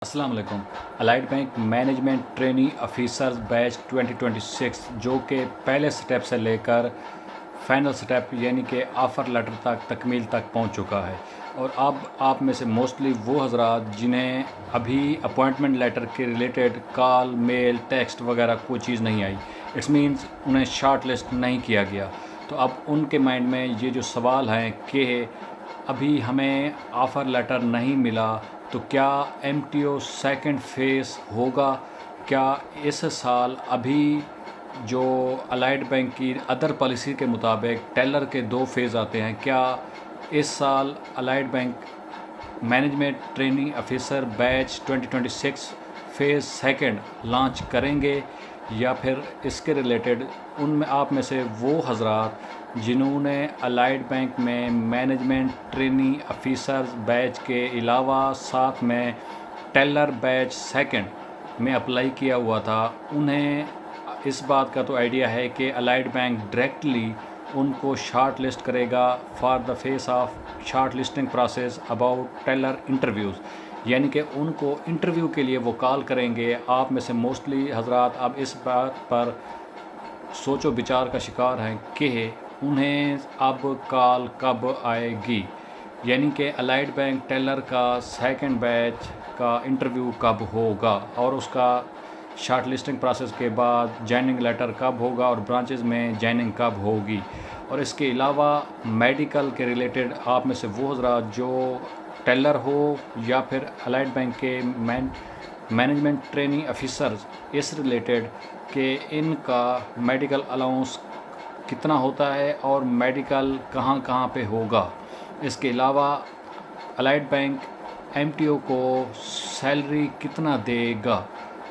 अस्सलाम वालेकुम। Allied bank management trainee officers batch 2026 जो कि पहले स्टेप से लेकर फाइनल स्टेप यानी कि ऑफ़र लेटर तक तकमील तक पहुंच चुका है। और अब आप में से मोस्टली वो हज़रात जिन्हें अभी अपॉइंटमेंट लेटर के रिलेटेड कॉल, मेल, टेक्स्ट वगैरह कोई चीज़ नहीं आई, इट्स मीन्स उन्हें शॉर्ट लिस्ट नहीं किया गया, तो अब उनके माइंड में ये जो सवाल हैं कि अभी हमें ऑफ़र लेटर नहीं मिला तो क्या एमटीओ सेकंड फेज़ होगा? क्या इस साल अभी जो अलाइड बैंक की अदर पॉलिसी के मुताबिक टेलर के 2 फेज़ आते हैं, क्या इस साल allied bank management training officer batch 2026 phase second launch करेंगे या फिर इसके रिलेटेड उनमें आप में से वो हज़रात जिन्होंने अलाइड बैंक में मैनेजमेंट ट्रेनी ऑफिसर्स बैच के अलावा साथ में टेलर बैच सेकंड में अप्लाई किया हुआ था, उन्हें इस बात का तो आइडिया है कि अलाइड बैंक डायरेक्टली उनको शॉर्ट लिस्ट करेगा for the phase of shortlisting process about teller interviews, यानी कि उनको इंटरव्यू के लिए वो कॉल करेंगे। आप में से मोस्टली हज़रात अब इस बात पर सोचो विचार का शिकार हैं कि उन्हें अब कॉल कब आएगी, यानी कि अलाइड बैंक टेलर का सेकंड बैच का इंटरव्यू कब होगा और उसका शॉर्ट लिस्टिंग प्रोसेस के बाद जॉइनिंग लेटर कब होगा और ब्रांचेस में जॉइनिंग कब होगी। और इसके अलावा मेडिकल के रिलेटेड आप में से वो हज़रात जो टेलर हो या फिर अलाइड बैंक के मैनेजमेंट ट्रेनिंग ऑफिसर्स इस रिलेटेड कि इनका मेडिकल अलाउंस कितना होता है और मेडिकल कहाँ कहाँ पे होगा। इसके अलावा अलाइड बैंक एमटीओ को सैलरी कितना देगा।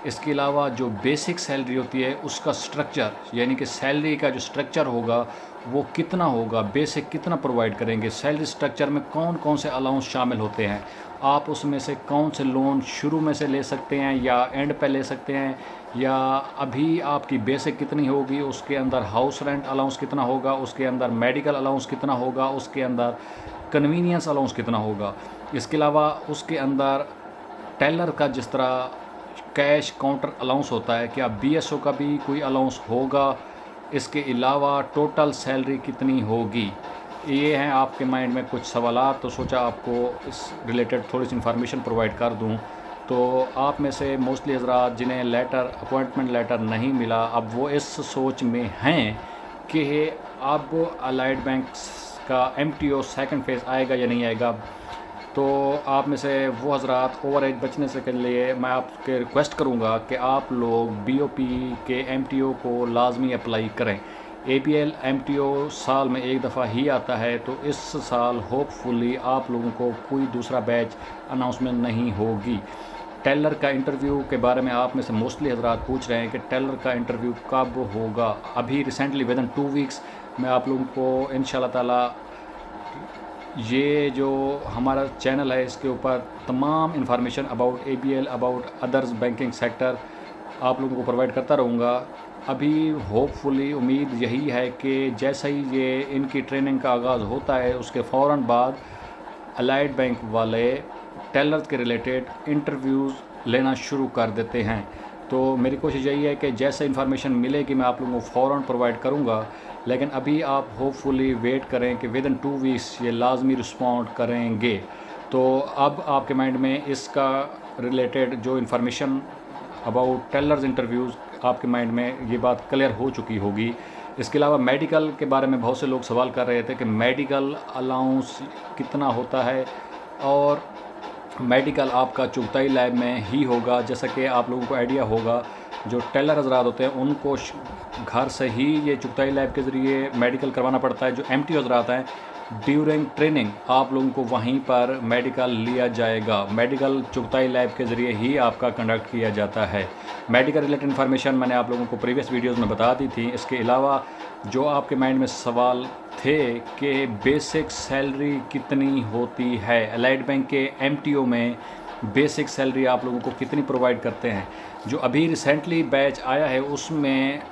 इसके अलावा जो बेसिक सैलरी होती है उसका स्ट्रक्चर, यानी कि सैलरी का जो स्ट्रक्चर होगा वो कितना होगा, बेसिक कितना प्रोवाइड करेंगे, सैलरी स्ट्रक्चर में कौन कौन से अलाउंस शामिल होते हैं, आप उसमें से कौन से लोन शुरू में से ले सकते हैं या एंड पे ले सकते हैं, या अभी आपकी बेसिक कितनी होगी, उसके अंदर हाउस रेंट अलाउंस कितना होगा, उसके अंदर मेडिकल अलाउंस कितना होगा, उसके अंदर कन्वीनियंस अलाउंस कितना होगा। इसके अलावा उसके अंदर टेलर का जिस तरह कैश काउंटर अलाउंस होता है, क्या बीएसओ का भी कोई अलाउंस होगा। इसके अलावा टोटल सैलरी कितनी होगी। ये हैं आपके माइंड में कुछ सवालात, तो सोचा आपको इस रिलेटेड थोड़ी सी इन्फॉर्मेशन प्रोवाइड कर दूं। तो आप में से मोस्टली हज़रात जिन्हें लेटर अपॉइंटमेंट लेटर नहीं मिला, अब वो इस सोच में हैं कि अब अलाइड बैंक का एमटीओ सेकंड फेज़ आएगा या नहीं आएगा। तो आप में से वो हज़रात ओवर एज बचने से के लिए मैं आपके रिक्वेस्ट करूंगा कि आप लोग बीओपी के एमटीओ को लाजमी अप्लाई करें। एपीएल एमटीओ साल में एक दफ़ा ही आता है, तो इस साल होपफुली आप लोगों को कोई दूसरा बैच अनाउंसमेंट नहीं होगी। टेलर का इंटरव्यू के बारे में आप में से मोस्टली हज़रात पूछ रहे हैं कि टेलर का इंटरव्यू कब होगा। अभी रिसेंटली विद इन 2 वीक्स मैं आप लोगों को इंशाल्लाह ताला ये जो हमारा चैनल है इसके ऊपर तमाम information about ABL, about others banking sector आप लोगों को प्रोवाइड करता रहूँगा। अभी होपफुली उम्मीद यही है कि जैसे ही ये इनकी ट्रेनिंग का आगाज़ होता है उसके फ़ौरन बाद अलाइड बैंक वाले टेलर के रिलेटेड इंटरव्यूज़ लेना शुरू कर देते हैं। तो मेरी कोशिश यही है कि जैसे इन्फॉर्मेशन मिलेगी मैं आप लोगों को फ़ौरन प्रोवाइड करूँगा, लेकिन अभी आप होपफुली वेट करें कि विद इन 2 वीक्स ये लाजमी रिस्पॉन्ड करेंगे। तो अब आपके माइंड में इसका रिलेटेड जो इन्फॉर्मेशन अबाउट टेलर्स इंटरव्यूज़ आपके माइंड में ये बात क्लियर हो चुकी होगी। इसके अलावा मेडिकल के बारे में बहुत से लोग सवाल कर रहे थे कि मेडिकल अलाउंस कितना होता है, और मेडिकल आपका चुगताई लैब में ही होगा। जैसा कि आप लोगों को आइडिया होगा जो टेलर हज़रात होते हैं उनको घर से ही ये चुगताई लैब के ज़रिए मेडिकल करवाना पड़ता है। जो एमटी हज़रात हैं ड्यूरिंग ट्रेनिंग आप लोगों को वहीं पर मेडिकल लिया जाएगा, मेडिकल चुगताई लैब के ज़रिए ही आपका कंडक्ट किया जाता है। मेडिकल रिलेटेड इन्फॉर्मेशन मैंने आप लोगों को प्रीवियस वीडियोज़ में बता दी थी। इसके अलावा जो आपके माइंड में सवाल थे कि बेसिक सैलरी कितनी होती है, अलाइड बैंक के एमटीओ में बेसिक सैलरी आप लोगों को कितनी प्रोवाइड करते हैं। जो अभी रिसेंटली बैच आया है उसमें